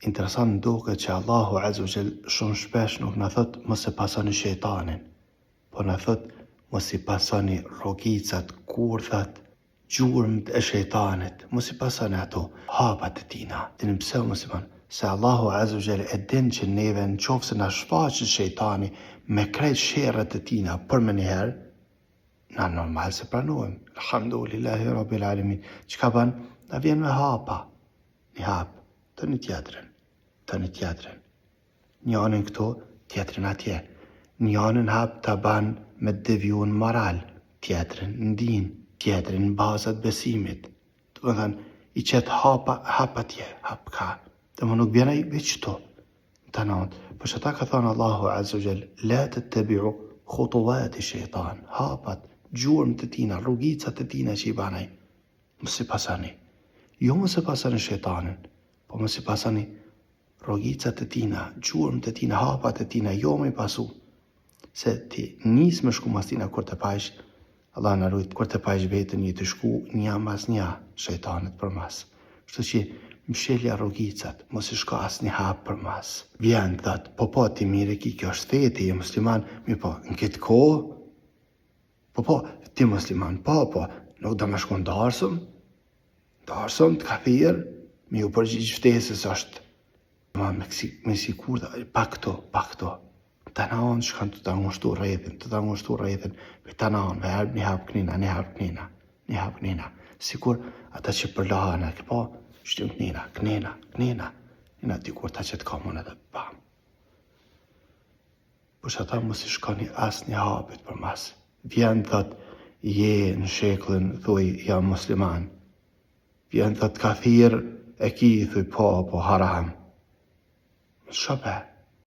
interesant duket që Allahu Azza wa Jall shumë shpesh nuk na thot mos e pasoni shejtanin, po na thot mos i pasoni rrogicat, kurthat, gjurmët e shejtanit, mos i pasoni ato hapat e tina. Dini pse musliman? Se Allahu Azza wa Jall e din që neve në qofë se na shfaqet shejtani me krejt sherrët e tina për më njëherë, na normal se pranojmë. Alhamdulillahi Rabbil Alamin. Çka bën? Na vjen me hapa. Një hap, të një tjetrin. Një anën këtu, tjetrin atje. Një anën hap të ban me devijun moral, tjetrin në din, tjetrin në bazat besimit. Të më thënë, i qetë hap atje, hap ka. Dhe më nuk bjena i veç to. Të natë, për që ta ka thonë Allahu Azza wa Jall, la të të biu khutuvat i shejtan, hapat, gjurëm të tina, rrugicat të tina që i banaj. Mos i pasani. Jo mos i pasani shejtanin, po mos i pasani rrugicat të tina, gjurëm të tina, hapat të tina, jo më i pasu. Se ti nis me shku mas tina kur të pajsh, Allah në rujt, kur të pajsh vetën një të shku një mas një shejtanit për mas. Shtu që mshelja rrugicat, mos i shka as një hap për mas. Vjen, thot, po, ti mire ki, kjo është theti, je musliman, mi po, në këtë kohë, po, ti musliman, po, nuk do me shku në darsëm, të kathirë, mi u përgjigj ftesës është, me si kur, pa këto, të naon shkan të ngushtu rrethin, për të naon, me herb një hap knina, sikur ata që përlahana, po, shtim knina, dikur ta që të kamon edhe bam. Po që ata mos i shkoni as një hapit për mas. Vjen thot, je në shekullin, thuj, jam musliman. Vjen thot, kathir e ki, thuj, po, haram. Shope,